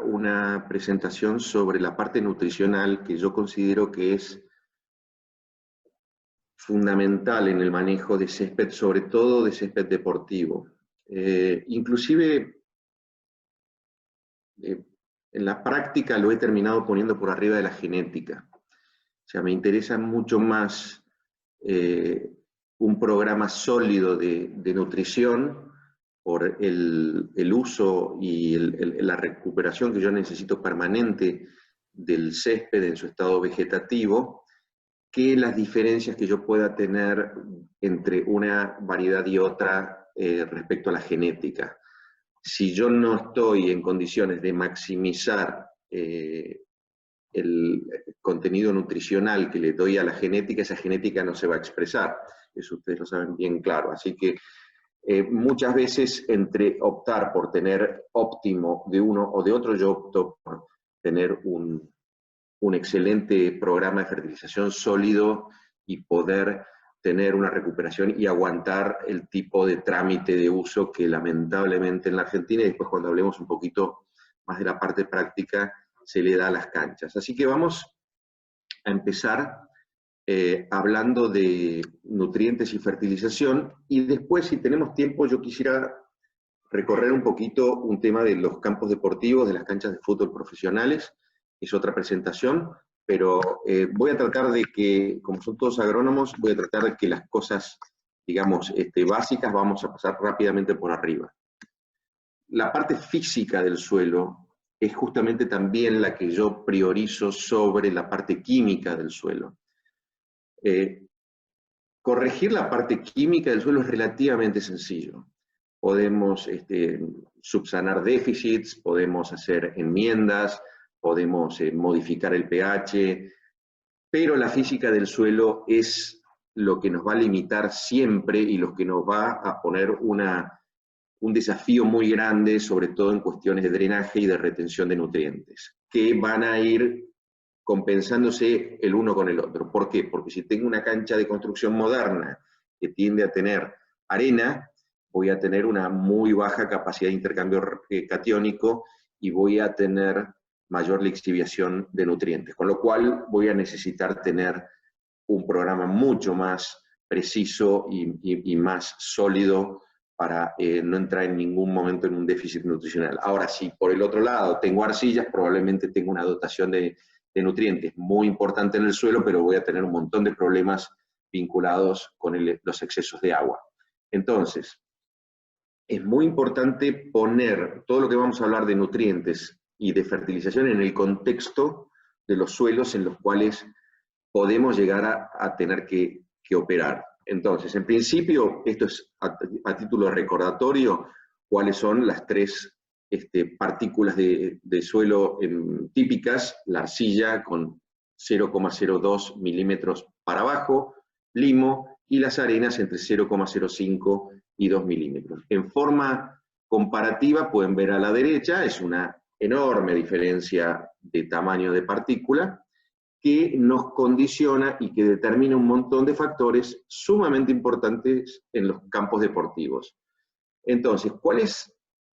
una presentación sobre la parte nutricional que yo considero que es fundamental en el manejo de césped, sobre todo de césped deportivo. Inclusive en la práctica lo he terminado poniendo por arriba de la genética. O sea, me interesa mucho más un programa sólido de nutrición por el uso y la recuperación que yo necesito permanente del césped en su estado vegetativo, que las diferencias que yo pueda tener entre una variedad y otra respecto a la genética. Si yo no estoy en condiciones de maximizar el contenido nutricional que le doy a la genética, esa genética no se va a expresar. Eso ustedes lo saben bien claro. Así que muchas veces entre optar por tener óptimo de uno o de otro, yo opto por tener un excelente programa de fertilización sólido y poder tener una recuperación y aguantar el tipo de trámite de uso que lamentablemente en la Argentina, y después cuando hablemos un poquito más de la parte práctica, se le da a las canchas. Así que vamos a empezar hablando de nutrientes y fertilización, y después, si tenemos tiempo, yo quisiera recorrer un poquito un tema de los campos deportivos, de las canchas de fútbol profesionales. Es otra presentación, pero voy a tratar de que, como son todos agrónomos, voy a tratar de que las cosas, digamos, básicas, vamos a pasar rápidamente por arriba. La parte física del suelo es justamente también la que yo priorizo sobre la parte química del suelo. Corregir la parte química del suelo es relativamente sencillo. Podemos subsanar déficits, podemos hacer enmiendas, podemos modificar el pH, pero la física del suelo es lo que nos va a limitar siempre y lo que nos va a poner un desafío muy grande, sobre todo en cuestiones de drenaje y de retención de nutrientes, que van a ir compensándose el uno con el otro. ¿Por qué? Porque si tengo una cancha de construcción moderna que tiende a tener arena, voy a tener una muy baja capacidad de intercambio catiónico y voy a tener mayor lixiviación de nutrientes, con lo cual voy a necesitar tener un programa mucho más preciso y más sólido para no entrar en ningún momento en un déficit nutricional. Ahora, si por el otro lado tengo arcillas, probablemente tengo una dotación de nutrientes muy importante en el suelo, pero voy a tener un montón de problemas vinculados con los excesos de agua. Entonces, es muy importante poner todo lo que vamos a hablar de nutrientes y de fertilización en el contexto de los suelos en los cuales podemos llegar a tener que operar. Entonces, en principio, esto es a título recordatorio, cuáles son las tres partículas de suelo típicas: la arcilla con 0,02 milímetros para abajo, limo, y las arenas entre 0,05 y 2 milímetros. En forma comparativa pueden ver a la derecha, es una enorme diferencia de tamaño de partícula que nos condiciona y que determina un montón de factores sumamente importantes en los campos deportivos. Entonces,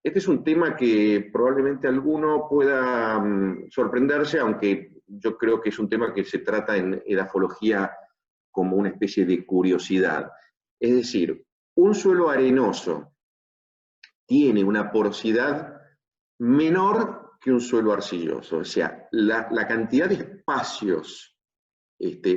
este es un tema que probablemente alguno pueda sorprenderse, aunque yo creo que es un tema que se trata en edafología como una especie de curiosidad. Es decir, un suelo arenoso tiene una porosidad menor que un suelo arcilloso. O sea, la cantidad de espacios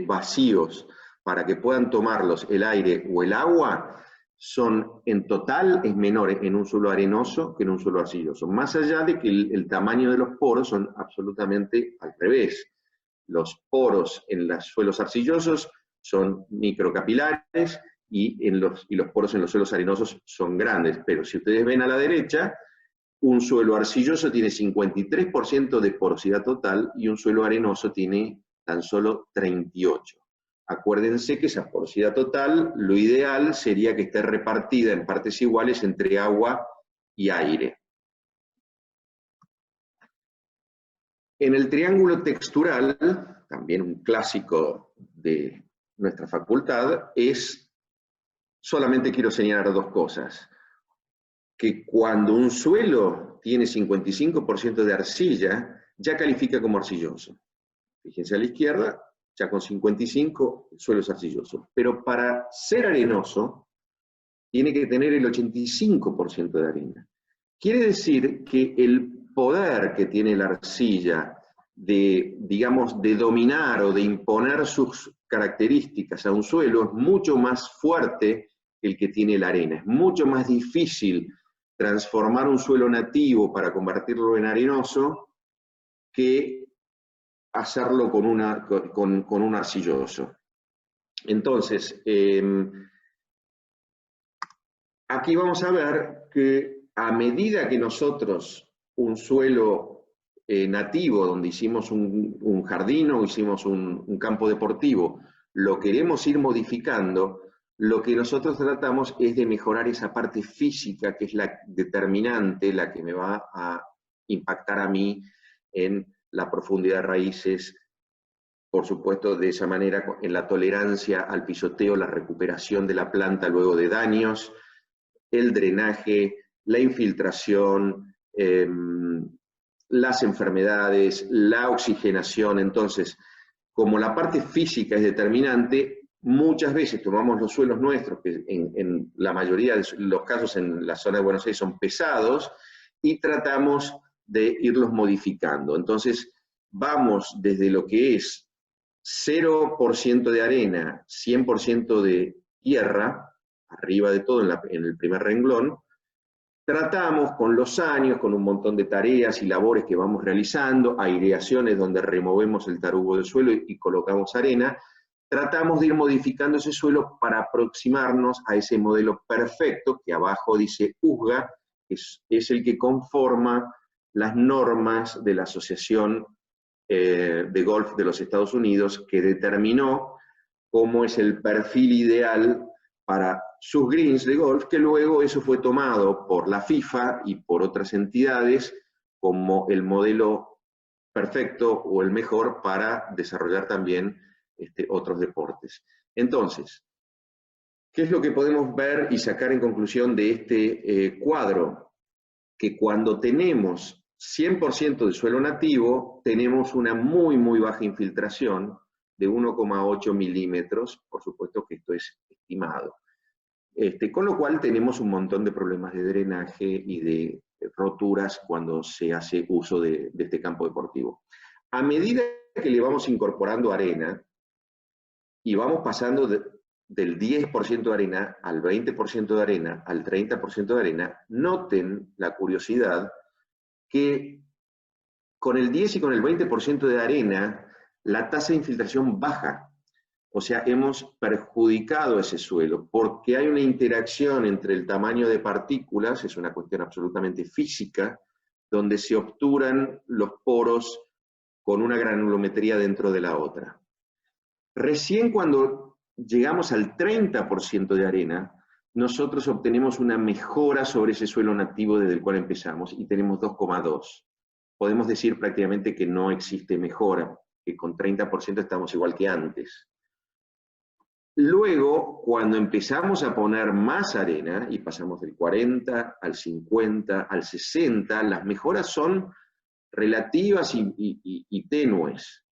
vacíos para que puedan tomarlos el aire o el agua son en total es menor en un suelo arenoso que en un suelo arcilloso. Más allá de que el tamaño de los poros son absolutamente al revés. Los poros en los suelos arcillosos son microcapilares y los poros en los suelos arenosos son grandes. Pero si ustedes ven a la derecha, un suelo arcilloso tiene 53% de porosidad total y un suelo arenoso tiene tan solo 38%. Acuérdense que esa porosidad total, lo ideal sería que esté repartida en partes iguales entre agua y aire. En el triángulo textural, también un clásico de nuestra facultad, solamente quiero señalar dos cosas. que cuando un suelo tiene 55% de arcilla, ya califica como arcilloso. Fíjense a la izquierda, ya con 55 el suelo es arcilloso. Pero para ser arenoso, tiene que tener el 85% de arena. Quiere decir que el poder que tiene la arcilla de, digamos, de dominar o de imponer sus características a un suelo es mucho más fuerte que el que tiene la arena. Es mucho más difícil transformar un suelo nativo para convertirlo en arenoso que hacerlo con un arcilloso. Entonces, aquí vamos a ver que a medida que nosotros un suelo nativo, donde hicimos un jardín o hicimos un campo deportivo, lo queremos ir modificando, lo que nosotros tratamos es de mejorar esa parte física que es la determinante, la que me va a impactar a mí en la profundidad de raíces, por supuesto, de esa manera, en la tolerancia al pisoteo, la recuperación de la planta luego de daños, el drenaje, la infiltración, las enfermedades, la oxigenación. Entonces, como la parte física es determinante, muchas veces tomamos los suelos nuestros, que en la mayoría de los casos en la zona de Buenos Aires son pesados, y tratamos de irlos modificando. Entonces, vamos desde lo que es 0% de arena, 100% de tierra, arriba de todo en el primer renglón, tratamos con los años, con un montón de tareas y labores que vamos realizando, aireaciones donde removemos el tarugo del suelo y colocamos arena, tratamos de ir modificando ese suelo para aproximarnos a ese modelo perfecto que abajo dice USGA, que es el que conforma las normas de la Asociación de Golf de los Estados Unidos, que determinó cómo es el perfil ideal para sus greens de golf, que luego eso fue tomado por la FIFA y por otras entidades como el modelo perfecto o el mejor para desarrollar también otros deportes. Entonces, ¿qué es lo que podemos ver y sacar en conclusión de este cuadro? Que cuando tenemos 100% de suelo nativo, tenemos una muy, muy baja infiltración de 1,8 milímetros, por supuesto que esto es estimado. Con lo cual tenemos un montón de problemas de drenaje y de roturas cuando se hace uso de este campo deportivo. A medida que le vamos incorporando arena y vamos pasando del 10% de arena al 20% de arena, al 30% de arena, noten la curiosidad que con el 10 y con el 20% de arena, la tasa de infiltración baja. O sea, hemos perjudicado ese suelo, porque hay una interacción entre el tamaño de partículas, es una cuestión absolutamente física, donde se obturan los poros con una granulometría dentro de la otra. Recién cuando llegamos al 30% de arena, nosotros obtenemos una mejora sobre ese suelo nativo desde el cual empezamos y tenemos 2,2. Podemos decir prácticamente que no existe mejora, que con 30% estamos igual que antes. Luego, cuando empezamos a poner más arena, y pasamos del 40 al 50, al 60, las mejoras son relativas y tenues.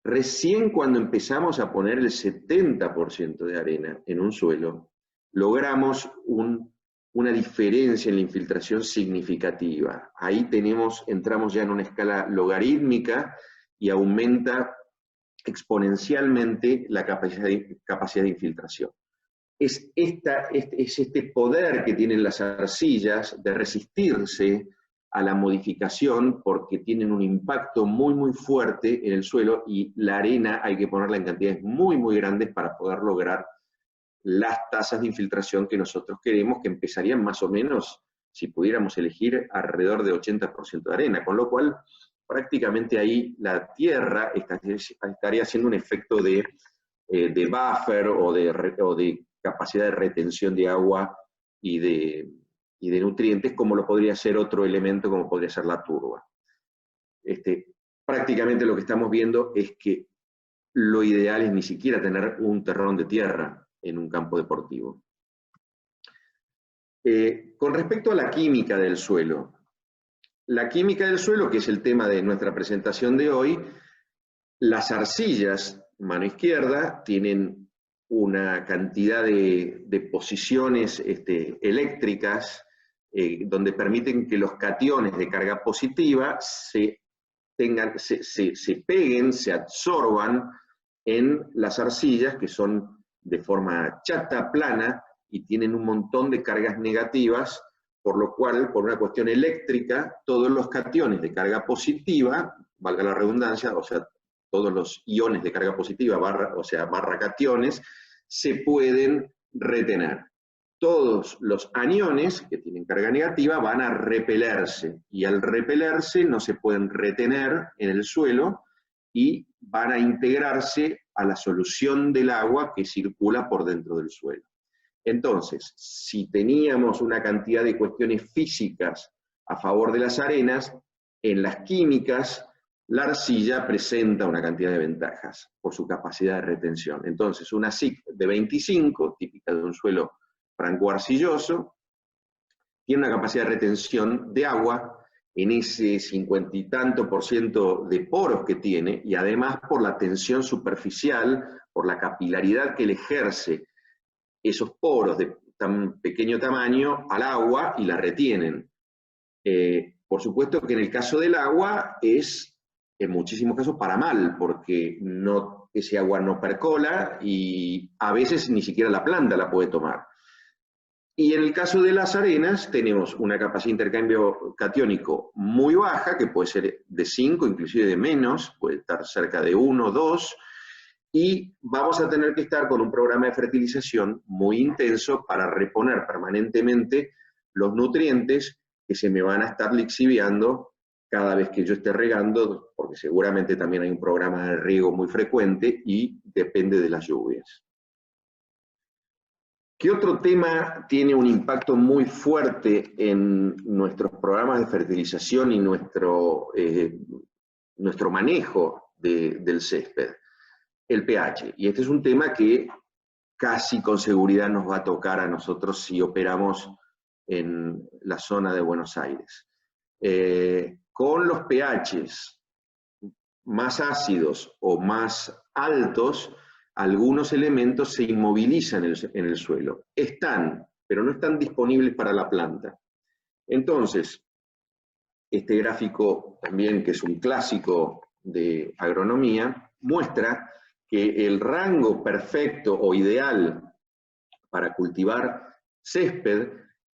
Recién cuando empezamos a poner el 70% de arena en un suelo, logramos una diferencia en la infiltración significativa. Ahí entramos ya en una escala logarítmica y aumenta exponencialmente la capacidad de infiltración. Es este poder que tienen las arcillas de resistirse a la modificación porque tienen un impacto muy, muy fuerte en el suelo y la arena hay que ponerla en cantidades muy, muy grandes para poder lograr las tasas de infiltración que nosotros queremos, que empezarían más o menos, si pudiéramos elegir, alrededor de 80% de arena, con lo cual prácticamente ahí la tierra estaría haciendo un efecto de buffer o de capacidad de retención de agua y de nutrientes, como lo podría ser otro elemento, como podría ser la turba. Prácticamente lo que estamos viendo es que lo ideal es ni siquiera tener un terrón de tierra en un campo deportivo. Con respecto a la química del suelo, la química del suelo, que es el tema de nuestra presentación de hoy, las arcillas, mano izquierda, tienen una cantidad de posiciones eléctricas donde permiten que los cationes de carga positiva se peguen, se absorban en las arcillas, que son de forma chata, plana, y tienen un montón de cargas negativas, por lo cual, por una cuestión eléctrica, todos los cationes de carga positiva, valga la redundancia, o sea, todos los iones de carga positiva, barra cationes, se pueden retener. Todos los aniones que tienen carga negativa van a repelerse, y al repelerse no se pueden retener en el suelo y van a integrarse a la solución del agua que circula por dentro del suelo. Entonces, si teníamos una cantidad de cuestiones físicas a favor de las arenas, en las químicas la arcilla presenta una cantidad de ventajas por su capacidad de retención. Entonces, una SIC de 25, típica de un suelo franco-arcilloso, tiene una capacidad de retención de agua en ese 50 y tanto % de poros que tiene, y además por la tensión superficial, por la capilaridad que le ejerce esos poros de tan pequeño tamaño al agua y la retienen. Por supuesto que en el caso del agua es, en muchísimos casos, para mal, porque ese agua no percola y a veces ni siquiera la planta la puede tomar. Y en el caso de las arenas tenemos una capacidad de intercambio catiónico muy baja, que puede ser de 5, inclusive de menos, puede estar cerca de 1, 2, y vamos a tener que estar con un programa de fertilización muy intenso para reponer permanentemente los nutrientes que se me van a estar lixiviando cada vez que yo esté regando, porque seguramente también hay un programa de riego muy frecuente y depende de las lluvias. ¿Qué otro tema tiene un impacto muy fuerte en nuestros programas de fertilización y nuestro manejo del césped? El pH. Y este es un tema que casi con seguridad nos va a tocar a nosotros si operamos en la zona de Buenos Aires. Con los pHs más ácidos o más altos, algunos elementos se inmovilizan en el suelo. Están, pero no están disponibles para la planta. Entonces, este gráfico también, que es un clásico de agronomía, muestra que el rango perfecto o ideal para cultivar césped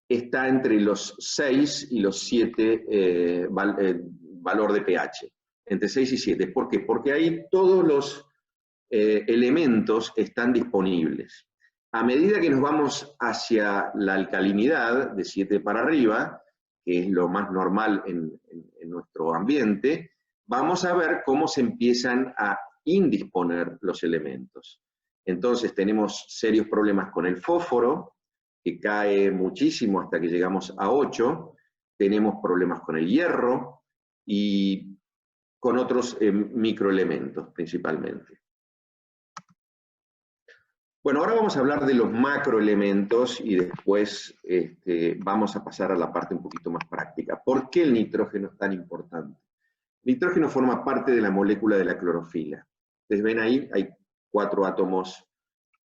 está entre los 6 y los 7 valor de pH, entre 6 y 7. ¿Por qué? Porque ahí todos los elementos están disponibles. A medida que nos vamos hacia la alcalinidad, de 7 para arriba, que es lo más normal en nuestro ambiente, vamos a ver cómo se empiezan a indisponer los elementos. Entonces tenemos serios problemas con el fósforo, que cae muchísimo hasta que llegamos a 8, tenemos problemas con el hierro y con otros microelementos principalmente. Bueno, ahora vamos a hablar de los macroelementos y después vamos a pasar a la parte un poquito más práctica. ¿Por qué el nitrógeno es tan importante? El nitrógeno forma parte de la molécula de la clorofila. Ustedes ven ahí, hay 4 átomos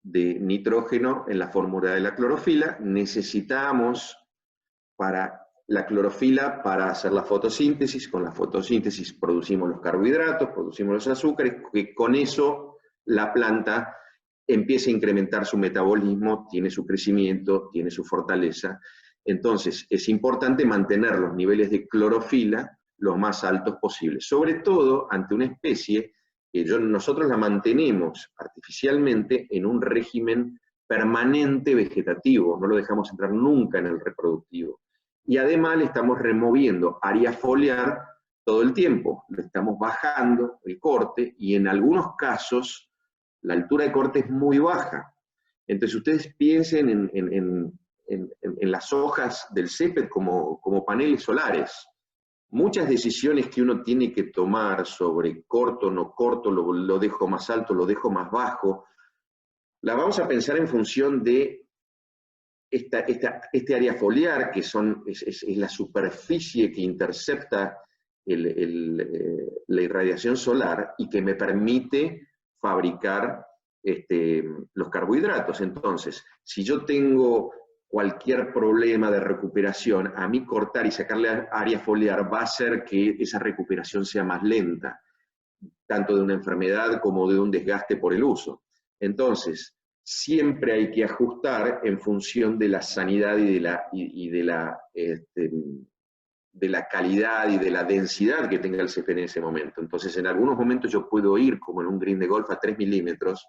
de nitrógeno en la fórmula de la clorofila. Necesitamos la clorofila para hacer la fotosíntesis. Con la fotosíntesis producimos los carbohidratos, producimos los azúcares, que con eso la planta empieza a incrementar su metabolismo, tiene su crecimiento, tiene su fortaleza. Entonces, es importante mantener los niveles de clorofila los más altos posibles, sobre todo ante una especie que nosotros la mantenemos artificialmente en un régimen permanente vegetativo, no lo dejamos entrar nunca en el reproductivo. Y además le estamos removiendo área foliar todo el tiempo, le estamos bajando el corte, y en algunos casos la altura de corte es muy baja. Entonces ustedes piensen en las hojas del césped como paneles solares. Muchas decisiones que uno tiene que tomar sobre corto, no corto, lo dejo más alto, lo dejo más bajo, la vamos a pensar en función de este área foliar, que es la superficie que intercepta la irradiación solar y que me permite fabricar los carbohidratos. Entonces, si yo tengo cualquier problema de recuperación, a mí cortar y sacarle área foliar va a hacer que esa recuperación sea más lenta, tanto de una enfermedad como de un desgaste por el uso. Entonces, siempre hay que ajustar en función de la sanidad y de la calidad y de la densidad que tenga el césped en ese momento. Entonces, en algunos momentos yo puedo ir, como en un green de golf, a 3 milímetros,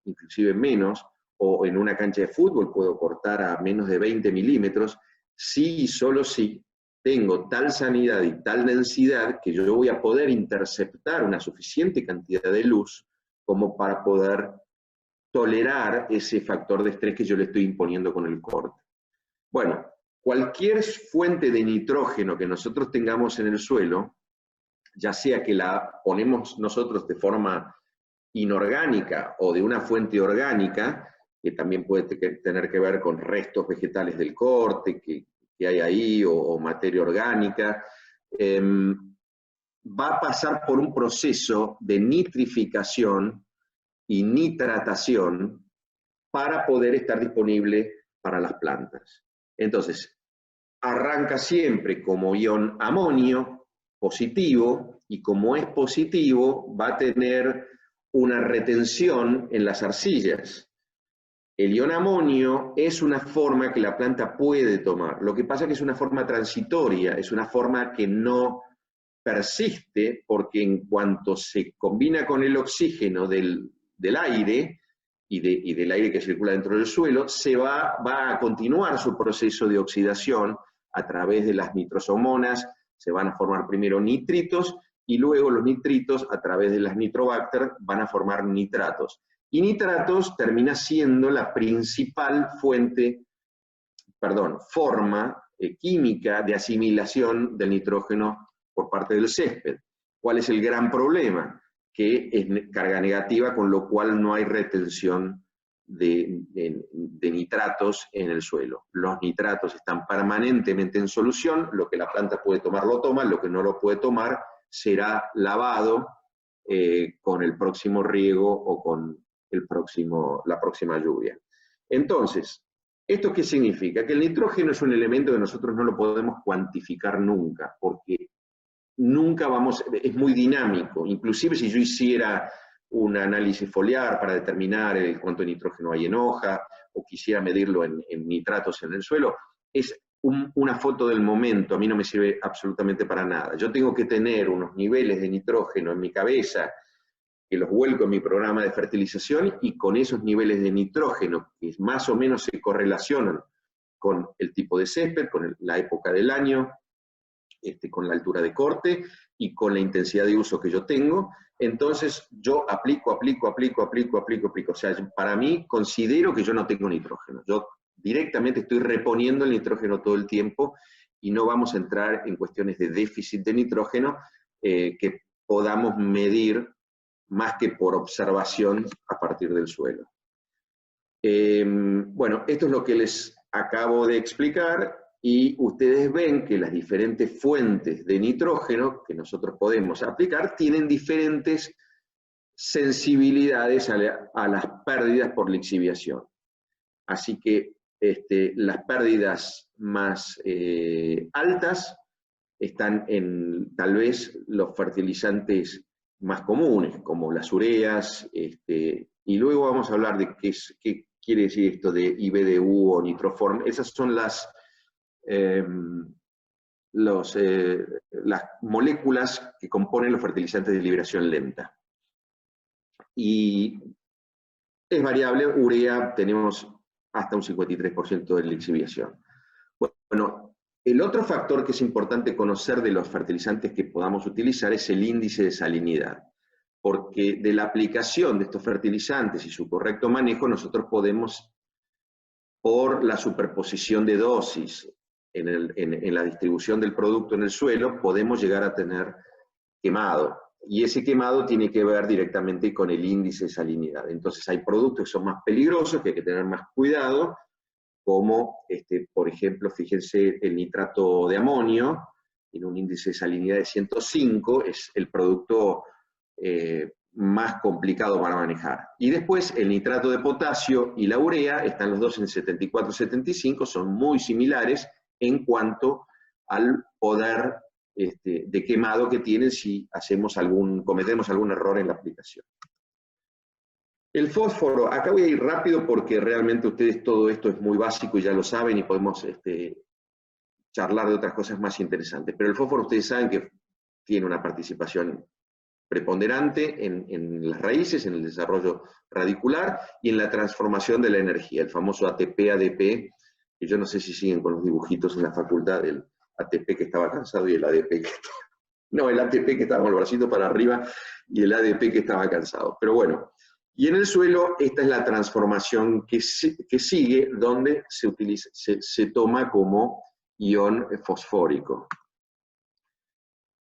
inclusive menos, o en una cancha de fútbol puedo cortar a menos de 20 milímetros, si y solo si tengo tal sanidad y tal densidad que yo voy a poder interceptar una suficiente cantidad de luz como para poder tolerar ese factor de estrés que yo le estoy imponiendo con el corte. Bueno, cualquier fuente de nitrógeno que nosotros tengamos en el suelo, ya sea que la ponemos nosotros de forma inorgánica o de una fuente orgánica, que también puede tener que ver con restos vegetales del corte que hay ahí, o materia orgánica, va a pasar por un proceso de nitrificación y nitratación para poder estar disponible para las plantas. Entonces, arranca siempre como ion amonio positivo, y como es positivo, va a tener una retención en las arcillas. El ion amonio es una forma que la planta puede tomar. Lo que pasa es que es una forma transitoria, es una forma que no persiste, porque en cuanto se combina con el oxígeno del aire y del aire que circula dentro del suelo, va a continuar su proceso de oxidación a través de las nitrosomonas. Se van a formar primero nitritos, y luego los nitritos, a través de las nitrobacter, van a formar nitratos. Y nitratos termina siendo la principal forma química de asimilación del nitrógeno por parte del césped. ¿Cuál es el gran problema? Que es carga negativa, con lo cual no hay retención de nitratos en el suelo. Los nitratos están permanentemente en solución, lo que la planta puede tomar lo toma, lo que no lo puede tomar será lavado con el próximo riego o con la próxima lluvia. Entonces, ¿esto qué significa? Que el nitrógeno es un elemento que nosotros no lo podemos cuantificar nunca, porque nunca es muy dinámico. Inclusive si yo hiciera un análisis foliar para determinar cuánto nitrógeno hay en hoja, o quisiera medirlo en nitratos en el suelo, es una foto del momento, a mí no me sirve absolutamente para nada. Yo tengo que tener unos niveles de nitrógeno en mi cabeza, que los vuelco en mi programa de fertilización, y con esos niveles de nitrógeno, que más o menos se correlacionan con el tipo de césped, con la época del año, con la altura de corte y con la intensidad de uso que yo tengo, entonces yo aplico. O sea, para mí considero que yo no tengo nitrógeno. Yo directamente estoy reponiendo el nitrógeno todo el tiempo, y no vamos a entrar en cuestiones de déficit de nitrógeno que podamos medir más que por observación a partir del suelo. Bueno, esto es lo que les acabo de explicar, y ustedes ven que las diferentes fuentes de nitrógeno que nosotros podemos aplicar tienen diferentes sensibilidades a las pérdidas por lixiviación. Así que las pérdidas más altas están en tal vez los fertilizantes más comunes, como las ureas, y luego vamos a hablar de qué quiere decir esto de IBDU o nitroform. Esas son las moléculas que componen los fertilizantes de liberación lenta. Y es variable. Urea tenemos hasta un 53% de lixiviación. Bueno, el otro factor que es importante conocer de los fertilizantes que podamos utilizar es el índice de salinidad, porque de la aplicación de estos fertilizantes y su correcto manejo, nosotros podemos, por la superposición de dosis en la distribución del producto en el suelo, podemos llegar a tener quemado. Y ese quemado tiene que ver directamente con el índice de salinidad. Entonces hay productos que son más peligrosos, que hay que tener más cuidado, como, por ejemplo, fíjense, el nitrato de amonio, tiene un índice de salinidad de 105, es el producto más complicado para manejar. Y después el nitrato de potasio y la urea, están los dos en 74-75, son muy similares en cuanto al poder de quemado que tienen si cometemos algún error en la aplicación. El fósforo, acá voy a ir rápido porque realmente ustedes todo esto es muy básico y ya lo saben y podemos charlar de otras cosas más interesantes. Pero el fósforo ustedes saben que tiene una participación preponderante en las raíces, en el desarrollo radicular y en la transformación de la energía, el famoso ATP-ADP, que yo no sé si siguen con los dibujitos en la facultad del ATP que estaba cansado y el ADP que estaba... No, el ATP que estaba con el bracito para arriba y el ADP que estaba cansado. Pero bueno, y en el suelo esta es la transformación que sigue, donde se toma como ion fosfórico.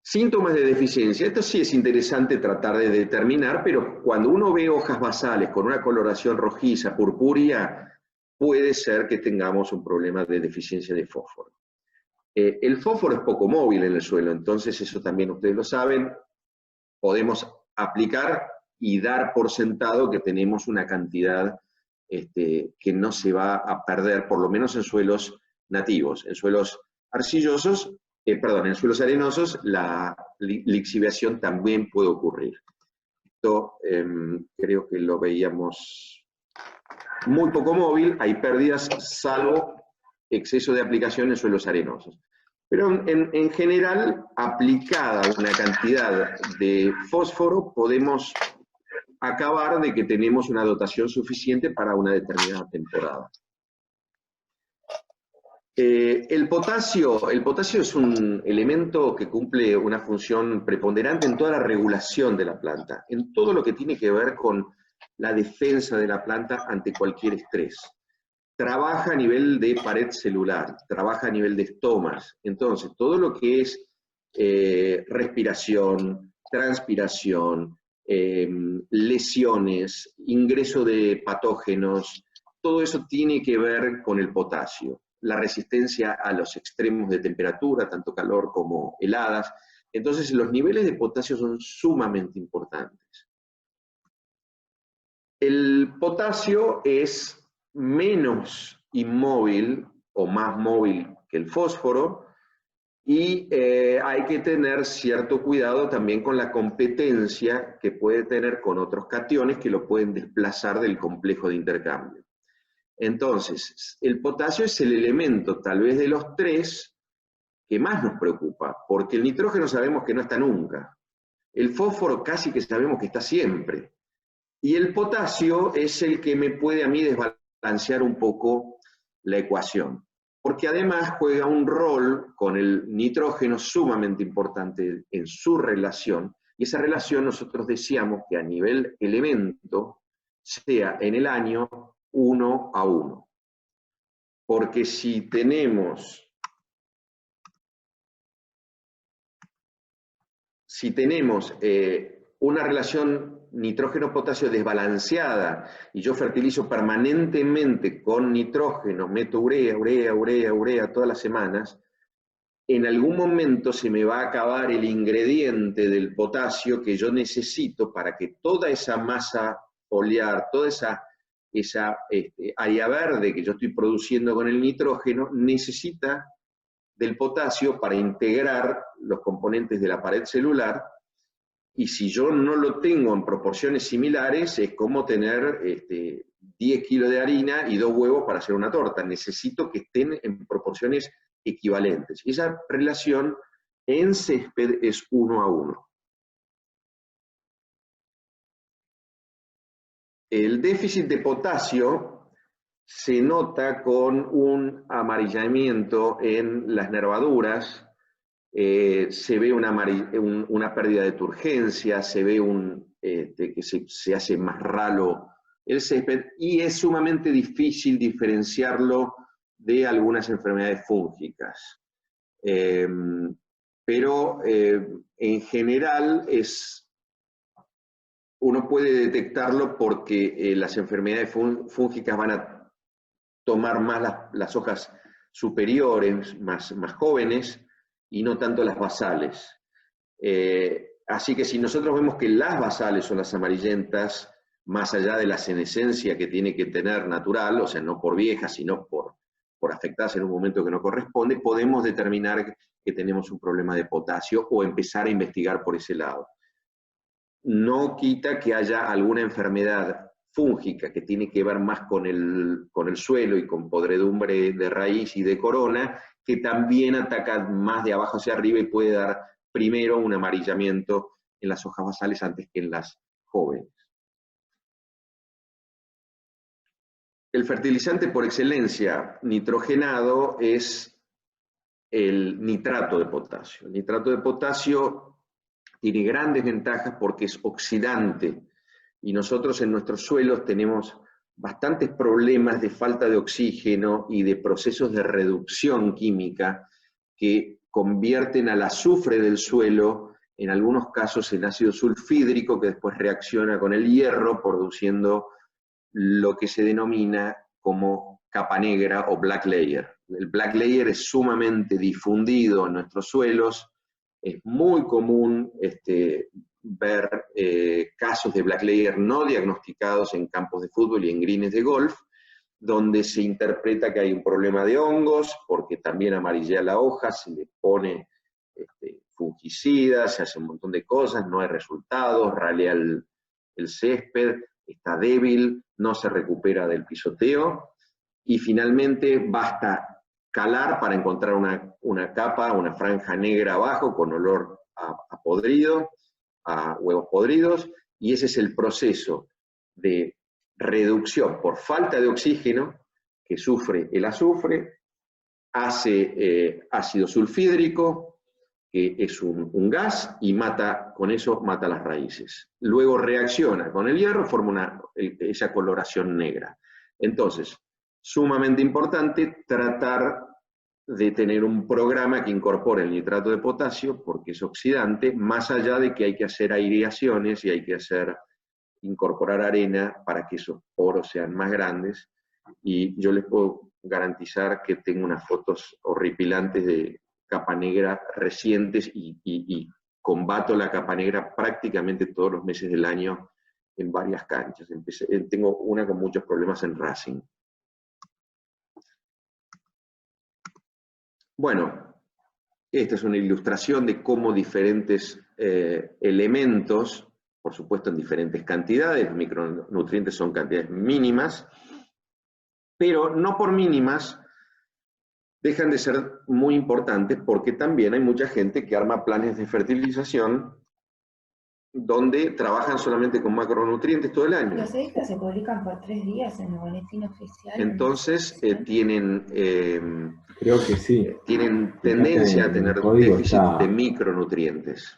Síntomas de deficiencia. Esto sí es interesante tratar de determinar, pero cuando uno ve hojas basales con una coloración rojiza, purpúrea, puede ser que tengamos un problema de deficiencia de fósforo. El fósforo es poco móvil en el suelo, entonces eso también ustedes lo saben. Podemos aplicar y dar por sentado que tenemos una cantidad que no se va a perder, por lo menos en suelos nativos. En suelos arcillosos, en suelos arenosos, la lixiviación también puede ocurrir. Esto creo que lo veíamos muy poco móvil, hay pérdidas salvo exceso de aplicación en suelos arenosos. Pero en general, aplicada una cantidad de fósforo, podemos acabar de que tenemos una dotación suficiente para una determinada temporada. El potasio es un elemento que cumple una función preponderante en toda la regulación de la planta, en todo lo que tiene que ver con la defensa de la planta ante cualquier estrés. Trabaja a nivel de pared celular, trabaja a nivel de estomas. Entonces, todo lo que es respiración, transpiración, lesiones, ingreso de patógenos, todo eso tiene que ver con el potasio. La resistencia a los extremos de temperatura, tanto calor como heladas. Entonces, los niveles de potasio son sumamente importantes. El potasio es menos inmóvil o más móvil que el fósforo y hay que tener cierto cuidado también con la competencia que puede tener con otros cationes que lo pueden desplazar del complejo de intercambio. Entonces, el potasio es el elemento, tal vez de los tres, que más nos preocupa, porque el nitrógeno sabemos que no está nunca. El fósforo casi que sabemos que está siempre. Y el potasio es el que me puede a mí desbalancear un poco la ecuación, porque además juega un rol con el nitrógeno sumamente importante en su relación, y esa relación nosotros decíamos que a nivel elemento sea en el año 1:1. Porque si tenemos una relación nitrógeno-potasio desbalanceada y yo fertilizo permanentemente con nitrógeno, meto urea todas las semanas, en algún momento se me va a acabar el ingrediente del potasio que yo necesito para que toda esa masa foliar, toda esa área verde que yo estoy produciendo con el nitrógeno, necesita del potasio para integrar los componentes de la pared celular, y si yo no lo tengo en proporciones similares, es como tener 10 kilos de harina y 2 huevos para hacer una torta. Necesito que estén en proporciones equivalentes. Y esa relación en césped es 1:1. El déficit de potasio se nota con un amarillamiento en las nervaduras, se ve una pérdida de turgencia, se ve que se hace más ralo el césped, y es sumamente difícil diferenciarlo de algunas enfermedades fúngicas. Pero en general uno puede detectarlo porque las enfermedades fúngicas van a tomar más las hojas superiores, más jóvenes, y no tanto las basales. Así que si nosotros vemos que las basales son las amarillentas, más allá de la senescencia que tiene que tener natural, o sea, no por viejas, sino por afectarse en un momento que no corresponde, podemos determinar que tenemos un problema de potasio o empezar a investigar por ese lado. No quita que haya alguna enfermedad fúngica que tiene que ver más con el suelo y con podredumbre de raíz y de corona, que también ataca más de abajo hacia arriba y puede dar primero un amarillamiento en las hojas basales antes que en las jóvenes. El fertilizante por excelencia nitrogenado es el nitrato de potasio. El nitrato de potasio tiene grandes ventajas porque es oxidante, y nosotros en nuestros suelos tenemos bastantes problemas de falta de oxígeno y de procesos de reducción química que convierten al azufre del suelo, en algunos casos en ácido sulfídrico, que después reacciona con el hierro, produciendo lo que se denomina como capa negra o black layer. El black layer es sumamente difundido en nuestros suelos, es muy común ver casos de black layer no diagnosticados en campos de fútbol y en greens de golf, donde se interpreta que hay un problema de hongos, porque también amarillea la hoja, se le pone fungicida, se hace un montón de cosas, no hay resultados, ralea el césped, está débil, no se recupera del pisoteo, y finalmente basta calar para encontrar una capa, una franja negra abajo con olor a podrido, a huevos podridos, y ese es el proceso de reducción por falta de oxígeno que sufre el azufre, hace ácido sulfídrico, que es un gas, y con eso mata las raíces. Luego reacciona con el hierro, forma esa coloración negra. Entonces, sumamente importante tratar de tener un programa que incorpore el nitrato de potasio, porque es oxidante, más allá de que hay que hacer aireaciones y hay que incorporar arena para que esos poros sean más grandes. Y yo les puedo garantizar que tengo unas fotos horripilantes de capa negra recientes, y combato la capa negra prácticamente todos los meses del año en varias canchas. Tengo una con muchos problemas en Racing. Bueno, esta es una ilustración de cómo diferentes elementos, por supuesto en diferentes cantidades, los micronutrientes son cantidades mínimas, pero no por mínimas dejan de ser muy importantes, porque también hay mucha gente que arma planes de fertilización donde trabajan solamente con macronutrientes todo el año. Los extras se publican por 3 días en el boletín oficial. Entonces tienen, creo que sí, tienen tendencia a tener déficit de micronutrientes.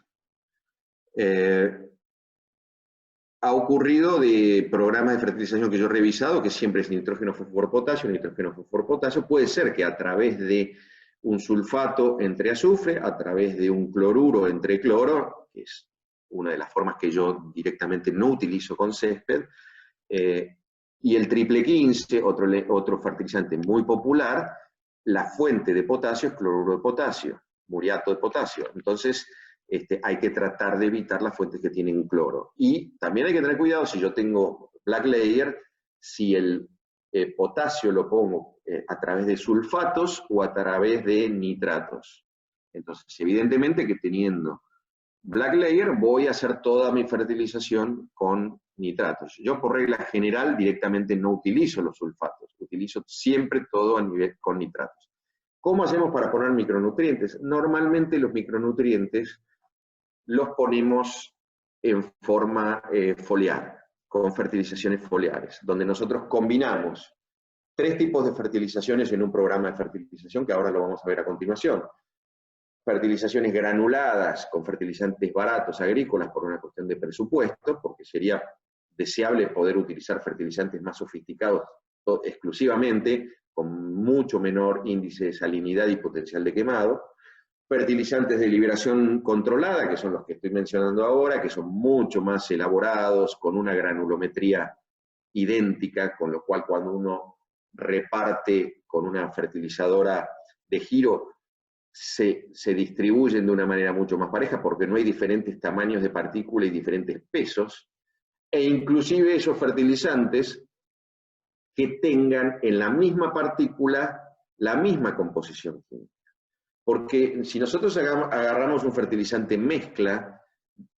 Ha ocurrido de programas de fertilización que yo he revisado, que siempre es nitrógeno, fósforo, potasio, nitrógeno, fósforo, potasio. Puede ser que a través de un sulfato entre azufre, a través de un cloruro entre cloro, que es una de las formas que yo directamente no utilizo con césped, y el triple 15, otro fertilizante muy popular, la fuente de potasio es cloruro de potasio, muriato de potasio. Entonces, hay que tratar de evitar las fuentes que tienen cloro. Y también hay que tener cuidado, si yo tengo black layer, si el potasio lo pongo a través de sulfatos o a través de nitratos. Entonces, evidentemente que teniendo black layer voy a hacer toda mi fertilización con nitratos. Yo por regla general directamente no utilizo los sulfatos, utilizo siempre todo a nivel con nitratos. ¿Cómo hacemos para poner micronutrientes? Normalmente los micronutrientes los ponemos en forma foliar, con fertilizaciones foliares, donde nosotros combinamos 3 tipos de fertilizaciones en un programa de fertilización que ahora lo vamos a ver a continuación. Fertilizaciones granuladas con fertilizantes baratos agrícolas por una cuestión de presupuesto, porque sería deseable poder utilizar fertilizantes más sofisticados exclusivamente, con mucho menor índice de salinidad y potencial de quemado. Fertilizantes de liberación controlada, que son los que estoy mencionando ahora, que son mucho más elaborados, con una granulometría idéntica, con lo cual cuando uno reparte con una fertilizadora de giro, se distribuyen de una manera mucho más pareja porque no hay diferentes tamaños de partícula y diferentes pesos, e inclusive esos fertilizantes que tengan en la misma partícula la misma composición química. Porque si nosotros agarramos un fertilizante mezcla,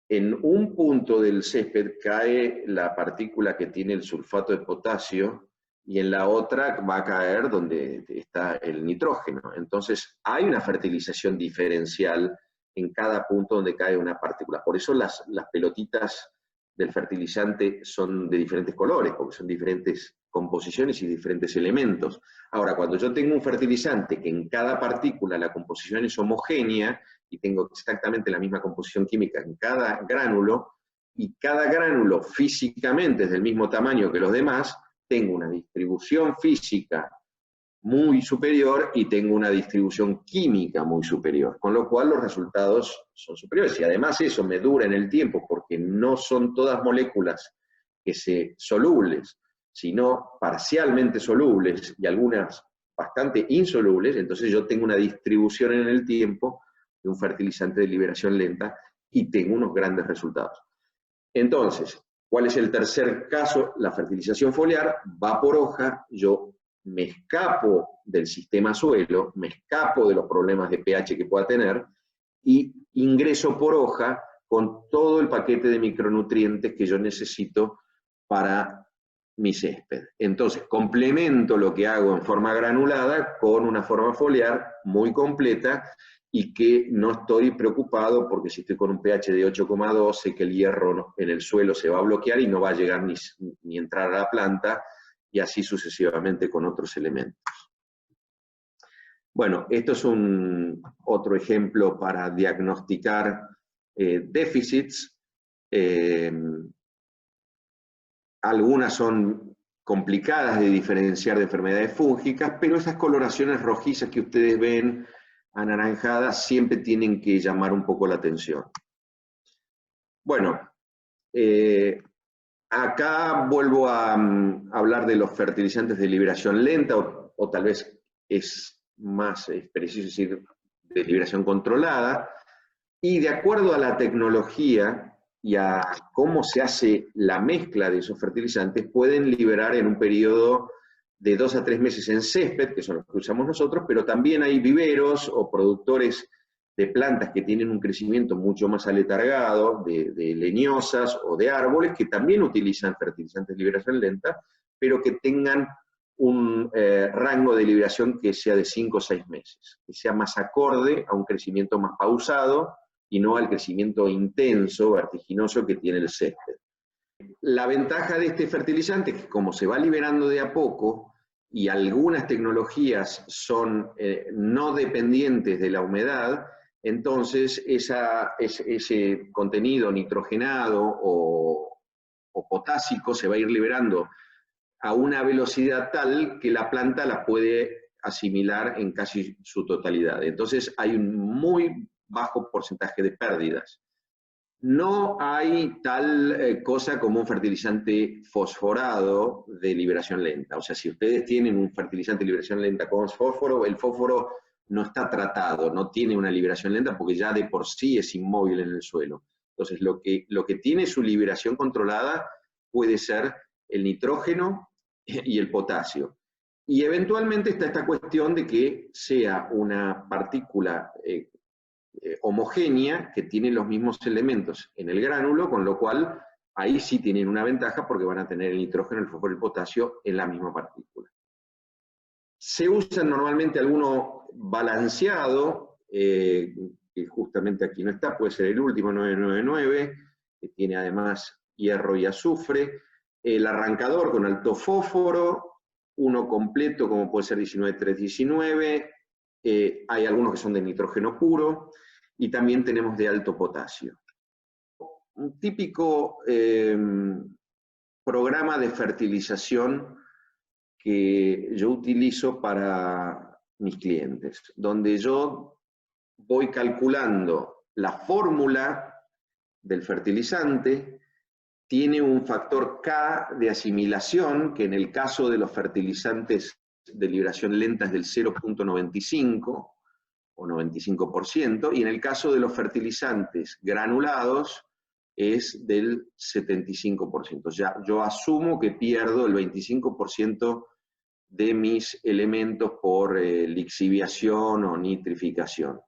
en un punto del césped cae la partícula que tiene el sulfato de potasio y en la otra va a caer donde está el nitrógeno. Entonces hay una fertilización diferencial en cada punto donde cae una partícula. Por eso las pelotitas del fertilizante son de diferentes colores, porque son diferentes composiciones y diferentes elementos. Ahora, cuando yo tengo un fertilizante que en cada partícula la composición es homogénea, y tengo exactamente la misma composición química en cada gránulo, y cada gránulo físicamente es del mismo tamaño que los demás, tengo una distribución física muy superior y tengo una distribución química muy superior, con lo cual los resultados son superiores. Y además eso me dura en el tiempo, porque no son todas moléculas que se solubles, sino parcialmente solubles y algunas bastante insolubles, entonces yo tengo una distribución en el tiempo de un fertilizante de liberación lenta y tengo unos grandes resultados. Entonces, ¿cuál es el tercer caso? La fertilización foliar va por hoja, yo me escapo del sistema suelo, me escapo de los problemas de pH que pueda tener y ingreso por hoja con todo el paquete de micronutrientes que yo necesito para mi césped. Entonces, complemento lo que hago en forma granulada con una forma foliar muy completa y que no estoy preocupado porque si estoy con un pH de 8,2, sé que el hierro en el suelo se va a bloquear y no va a llegar ni entrar a la planta, y así sucesivamente con otros elementos. Bueno, esto es otro ejemplo para diagnosticar déficits. Algunas son complicadas de diferenciar de enfermedades fúngicas, pero esas coloraciones rojizas que ustedes ven, anaranjadas, siempre tienen que llamar un poco la atención. Bueno, acá vuelvo a hablar de los fertilizantes de liberación lenta, o tal vez es más preciso decir de liberación controlada, y de acuerdo a la tecnología y a cómo se hace la mezcla de esos fertilizantes, pueden liberar en un periodo de 2 a 3 meses en césped, que son los que usamos nosotros, pero también hay viveros o productores de plantas que tienen un crecimiento mucho más aletargado, de leñosas o de árboles, que también utilizan fertilizantes de liberación lenta, pero que tengan un rango de liberación que sea de 5 o 6 meses, que sea más acorde a un crecimiento más pausado y no al crecimiento intenso, vertiginoso que tiene el césped. La ventaja de este fertilizante es que como se va liberando de a poco, y algunas tecnologías son no dependientes de la humedad, entonces ese contenido nitrogenado o potásico se va a ir liberando a una velocidad tal que la planta la puede asimilar en casi su totalidad. Entonces hay un muy bajo porcentaje de pérdidas. No hay tal cosa como un fertilizante fosforado de liberación lenta. O sea, si ustedes tienen un fertilizante de liberación lenta con fósforo, el fósforo no está tratado, no tiene una liberación lenta porque ya de por sí es inmóvil en el suelo. Entonces, lo que tiene su liberación controlada puede ser el nitrógeno y el potasio. Y eventualmente está esta cuestión de que sea una partícula homogénea que tiene los mismos elementos en el gránulo, con lo cual ahí sí tienen una ventaja porque van a tener el nitrógeno, el fósforo y el potasio en la misma partícula. Se usa normalmente alguno balanceado, que justamente aquí no está, puede ser el último 999, que tiene además hierro y azufre, el arrancador con alto fósforo, uno completo como puede ser 19319, hay algunos que son de nitrógeno puro, y también tenemos de alto potasio. Un típico programa de fertilización que yo utilizo para mis clientes, donde yo voy calculando la fórmula del fertilizante, tiene un factor K de asimilación, que en el caso de los fertilizantes de liberación lenta es del 0,95 o 95%, y en el caso de los fertilizantes granulados es del 75%. Ya, yo asumo que pierdo el 25% de mis elementos por lixiviación o nitrificación.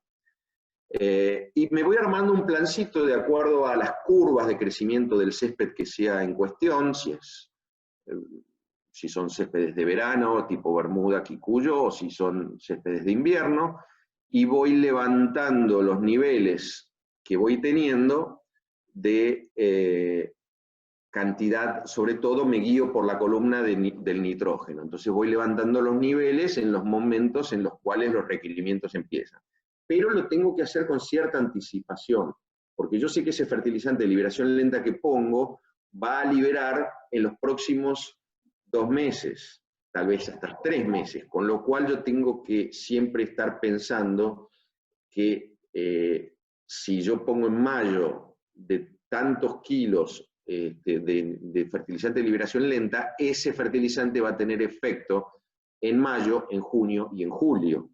Y me voy armando un plancito de acuerdo a las curvas de crecimiento del césped que sea en cuestión, si son céspedes de verano, tipo Bermuda, Kikuyo, o si son céspedes de invierno, y voy levantando los niveles que voy teniendo de cantidad, sobre todo me guío por la columna del nitrógeno. Entonces voy levantando los niveles en los momentos en los cuales los requerimientos empiezan. Pero lo tengo que hacer con cierta anticipación, porque yo sé que ese fertilizante de liberación lenta que pongo va a liberar en los próximos 2 meses, tal vez hasta 3 meses, con lo cual yo tengo que siempre estar pensando que si yo pongo en mayo de tantos kilos de fertilizante de liberación lenta, ese fertilizante va a tener efecto en mayo, en junio y en julio.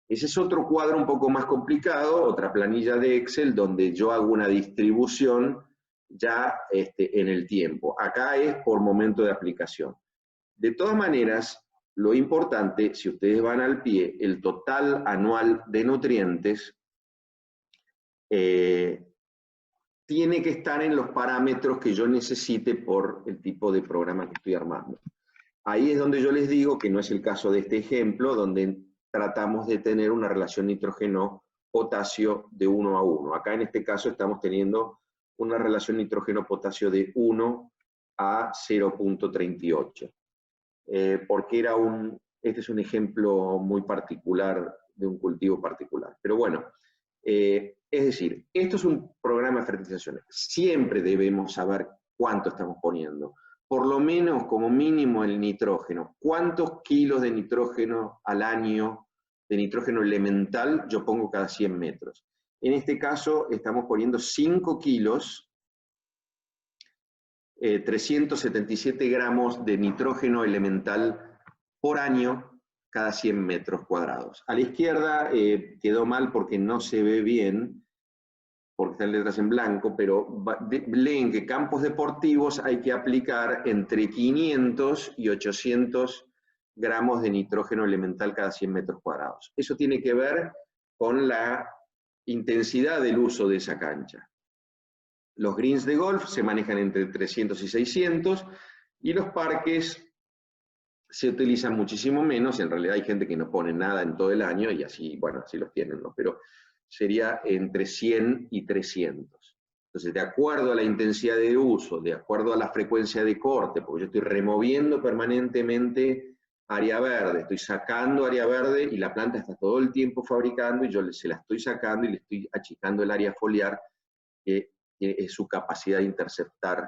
Ese es otro cuadro un poco más complicado, otra planilla de Excel, donde yo hago una distribución ya en el tiempo. Acá es por momento de aplicación. De todas maneras, lo importante, si ustedes van al pie, el total anual de nutrientes tiene que estar en los parámetros que yo necesite por el tipo de programa que estoy armando. Ahí es donde yo les digo que no es el caso de este ejemplo, donde tratamos de tener una relación nitrógeno-potasio de 1 a 1. Acá en este caso estamos teniendo una relación nitrógeno-potasio de 1 a 0,38. Porque este es un ejemplo muy particular de un cultivo particular. Pero bueno, es decir, esto es un programa de fertilización. Siempre debemos saber cuánto estamos poniendo. Por lo menos, como mínimo, el nitrógeno. ¿Cuántos kilos de nitrógeno al año, de nitrógeno elemental, yo pongo cada 100 metros? En este caso, estamos poniendo 5 kilos, 377 gramos de nitrógeno elemental por año cada 100 metros cuadrados. A la izquierda quedó mal porque no se ve bien, porque están letras en blanco, pero leen que campos deportivos hay que aplicar entre 500 y 800 gramos de nitrógeno elemental cada 100 metros cuadrados. Eso tiene que ver con la intensidad del uso de esa cancha. Los greens de golf se manejan entre 300 y 600, y los parques se utilizan muchísimo menos. En realidad hay gente que no pone nada en todo el año, y así, bueno, así los tienen, ¿no? Pero sería entre 100 y 300. Entonces, de acuerdo a la intensidad de uso, de acuerdo a la frecuencia de corte, porque yo estoy removiendo permanentemente área verde, estoy sacando área verde y la planta está todo el tiempo fabricando, y yo se la estoy sacando y le estoy achicando el área foliar, que es su capacidad de interceptar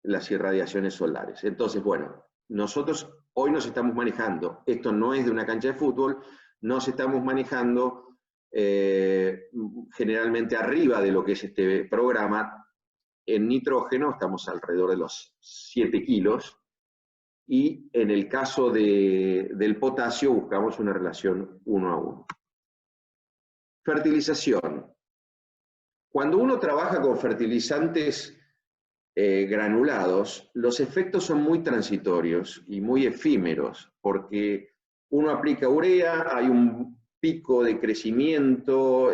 las irradiaciones solares. Entonces, bueno, nosotros hoy nos estamos manejando, esto no es de una cancha de fútbol, nos estamos manejando generalmente arriba de lo que es este programa. En nitrógeno estamos alrededor de los 7 kilos, y en el caso del potasio buscamos una relación 1 a 1. Fertilización. Cuando uno trabaja con fertilizantes granulados, los efectos son muy transitorios y muy efímeros, porque uno aplica urea, hay un pico de crecimiento,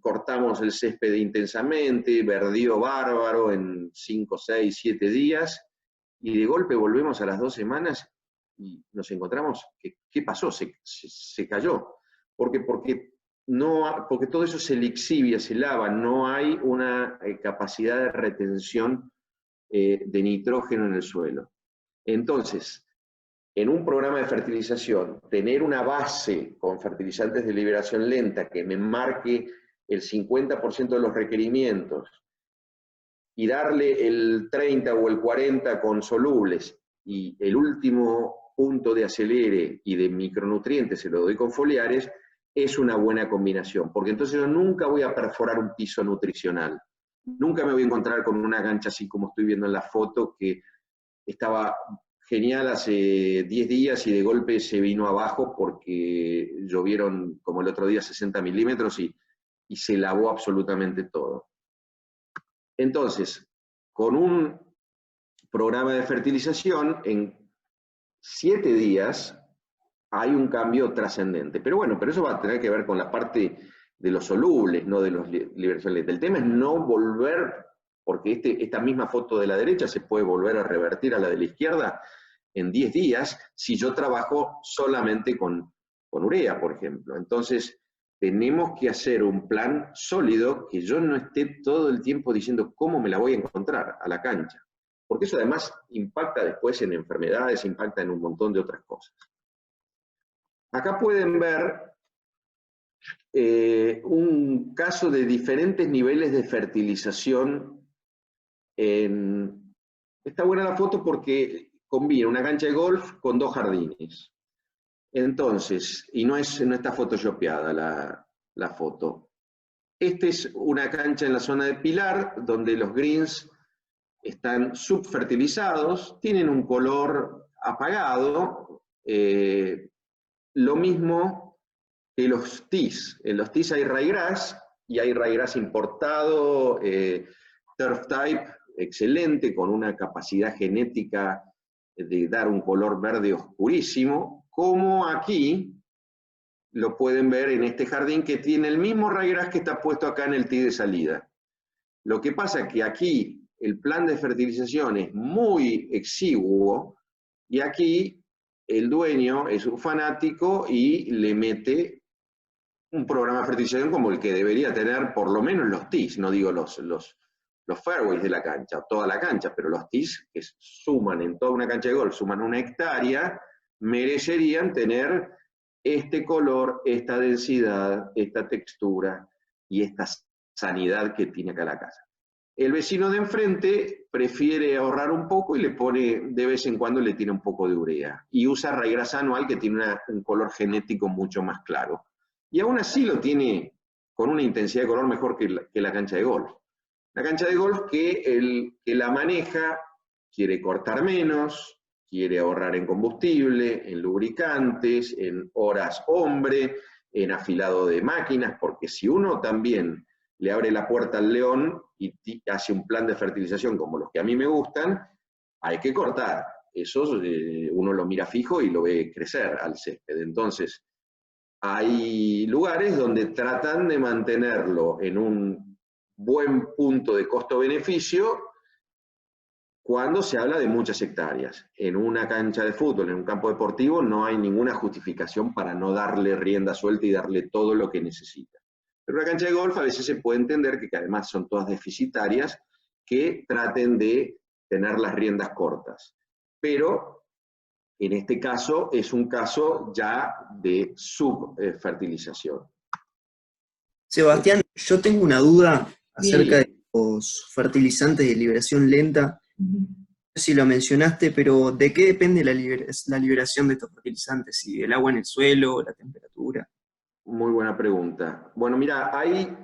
cortamos el césped intensamente, verdío bárbaro en 5, 6, 7 días, y de golpe volvemos a las 2 semanas y nos encontramos, ¿qué pasó? Se cayó. Porque todo eso se lixivia, se lava, no hay una capacidad de retención de nitrógeno en el suelo. Entonces, en un programa de fertilización, tener una base con fertilizantes de liberación lenta que me marque el 50% de los requerimientos, y darle el 30 o el 40 con solubles, y el último punto de acelere y de micronutrientes se lo doy con foliares, es una buena combinación, porque entonces yo nunca voy a perforar un piso nutricional. Nunca me voy a encontrar con una cancha así como estoy viendo en la foto, que estaba genial hace 10 días y de golpe se vino abajo porque llovieron como el otro día 60 milímetros y se lavó absolutamente todo. Entonces, con un programa de fertilización, en 7 días hay un cambio trascendente. Pero bueno, pero eso va a tener que ver con la parte de los solubles, no de los liberaciones. El tema es no volver, porque esta misma foto de la derecha se puede volver a revertir a la de la izquierda en 10 días si yo trabajo solamente con urea, por ejemplo. Entonces, tenemos que hacer un plan sólido que yo no esté todo el tiempo diciendo cómo me la voy a encontrar a la cancha. Porque eso además impacta después en enfermedades, impacta en un montón de otras cosas. Acá pueden ver un caso de diferentes niveles de fertilización. Está buena la foto porque combina una cancha de golf con 2 jardines. Entonces, y no está photoshopeada la foto. Esta es una cancha en la zona de Pilar, donde los greens están subfertilizados, tienen un color apagado, lo mismo que los tees. En los tees hay ryegrass, y hay ryegrass importado, turf type, excelente, con una capacidad genética de dar un color verde oscurísimo, como aquí lo pueden ver en este jardín que tiene el mismo ryegrass que está puesto acá en el tee de salida. Lo que pasa es que aquí el plan de fertilización es muy exiguo y aquí el dueño es un fanático y le mete un programa de fertilización como el que debería tener por lo menos los tees, no digo los fairways de la cancha, toda la cancha, pero los tees que suman en toda una cancha de golf, suman 1 hectárea, merecerían tener este color, esta densidad, esta textura y esta sanidad que tiene acá la casa. El vecino de enfrente prefiere ahorrar un poco y le pone, de vez en cuando le tira un poco de urea. Y usa ryegrass anual que tiene un color genético mucho más claro. Y aún así lo tiene con una intensidad de color mejor que la cancha de golf. La cancha de golf que el que la maneja quiere cortar menos, quiere ahorrar en combustible, en lubricantes, en horas hombre, en afilado de máquinas, porque si uno también le abre la puerta al león y hace un plan de fertilización como los que a mí me gustan, hay que cortar. Eso uno lo mira fijo y lo ve crecer al césped. Entonces, hay lugares donde tratan de mantenerlo en un buen punto de costo-beneficio cuando se habla de muchas hectáreas. En una cancha de fútbol, en un campo deportivo, no hay ninguna justificación para no darle rienda suelta y darle todo lo que necesita. Pero una cancha de golf a veces se puede entender que además son todas deficitarias, que traten de tener las riendas cortas. Pero en este caso es un caso ya de subfertilización. Sebastián, yo tengo una duda acerca Sí. de los fertilizantes de liberación lenta. No sé si lo mencionaste, pero ¿de qué depende la liberación de estos fertilizantes? ¿Si del agua en el suelo, la temperatura? Muy buena pregunta. Bueno, mira, hay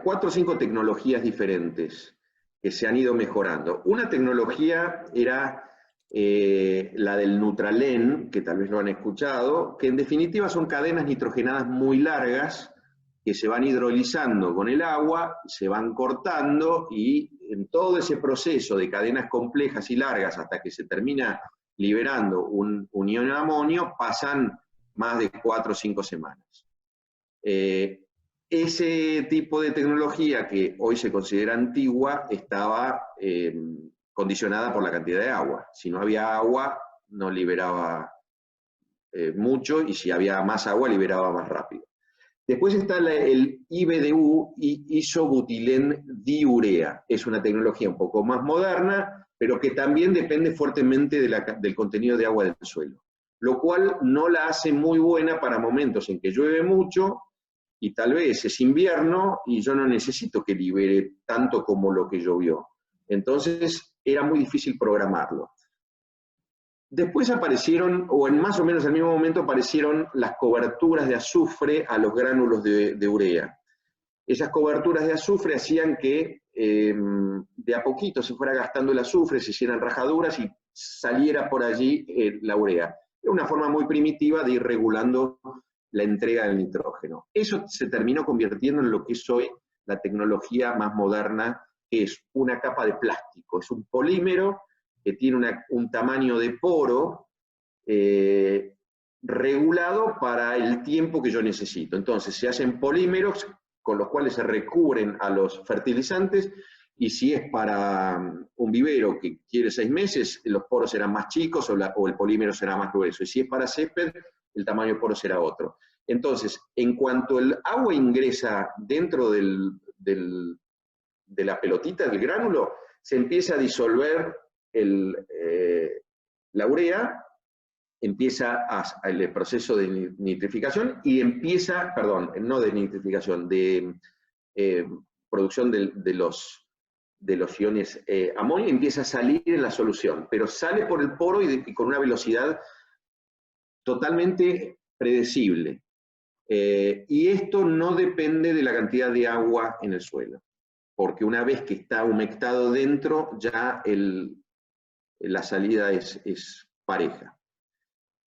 4 o 5 tecnologías diferentes que se han ido mejorando. Una tecnología era la del Nutralen, que tal vez lo han escuchado, que en definitiva son cadenas nitrogenadas muy largas que se van hidrolizando con el agua, se van cortando y en todo ese proceso de cadenas complejas y largas hasta que se termina liberando un ion de amonio, pasan más de 4 o 5 semanas. Ese tipo de tecnología que hoy se considera antigua estaba condicionada por la cantidad de agua. Si no había agua, no liberaba mucho, y si había más agua, liberaba más rápido. Después está el IBDU, isobutilen diurea. Es una tecnología un poco más moderna, pero que también depende fuertemente del contenido de agua del suelo, lo cual no la hace muy buena para momentos en que llueve mucho y tal vez es invierno y yo no necesito que libere tanto como lo que llovió. Entonces era muy difícil programarlo. Después aparecieron, o en más o menos al mismo momento, aparecieron las coberturas de azufre a los gránulos de urea. Esas coberturas de azufre hacían que de a poquito se fuera gastando el azufre, se hicieran rajaduras y saliera por allí la urea. Es una forma muy primitiva de ir regulando la entrega del nitrógeno. Eso se terminó convirtiendo en lo que es hoy la tecnología más moderna, que es una capa de plástico, es un polímero que tiene un tamaño de poro regulado para el tiempo que yo necesito. Entonces se hacen polímeros con los cuales se recubren a los fertilizantes, y si es para un vivero que quiere 6 meses, los poros serán más chicos o el polímero será más grueso, y si es para césped, el tamaño de poro será otro. Entonces, en cuanto el agua ingresa dentro de la pelotita, del gránulo, se empieza a disolver la urea, empieza el proceso de nitrificación y empieza, perdón, no de nitrificación, de producción de los iones amonio, empieza a salir en la solución, pero sale por el poro y con una velocidad totalmente predecible. Y esto no depende de la cantidad de agua en el suelo, porque una vez que está humectado dentro, ya la salida es pareja.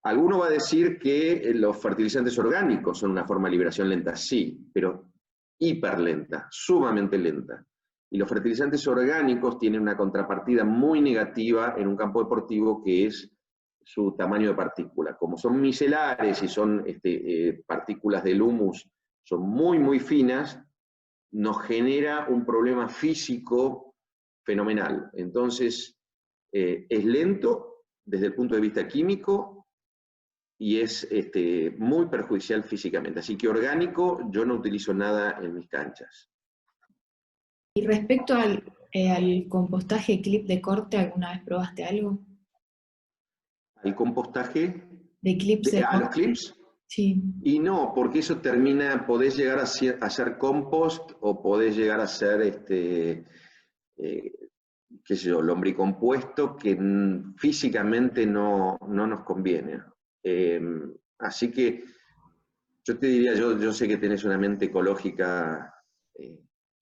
Alguno va a decir que los fertilizantes orgánicos son una forma de liberación lenta, sí, pero hiperlenta, sumamente lenta. Y los fertilizantes orgánicos tienen una contrapartida muy negativa en un campo deportivo, que es su tamaño de partícula. Como son micelares y son partículas del humus, son muy, muy finas, nos genera un problema físico fenomenal. Entonces, es lento desde el punto de vista químico, y es muy perjudicial físicamente. Así que orgánico, yo no utilizo nada en mis canchas. Y respecto al compostaje clip de corte, ¿alguna vez probaste algo? ¿El compostaje? ¿De clips de ¿A los clips? Sí. Y no, porque eso termina, podés llegar a hacer compost, o podés llegar a hacer, qué sé yo, lombricompuesto, que físicamente no nos conviene. Así que yo te diría, yo sé que tenés una mente ecológica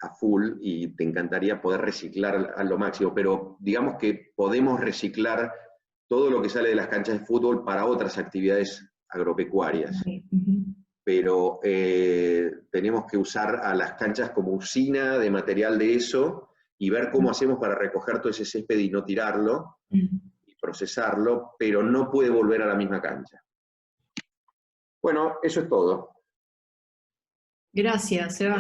a full y te encantaría poder reciclar a lo máximo, pero digamos que podemos reciclar todo lo que sale de las canchas de fútbol para otras actividades agropecuarias. Pero tenemos que usar a las canchas como usina de material de eso y ver cómo hacemos para recoger todo ese césped y no tirarlo, y procesarlo, pero no puede volver a la misma cancha. Bueno, eso es todo. Gracias, Seba.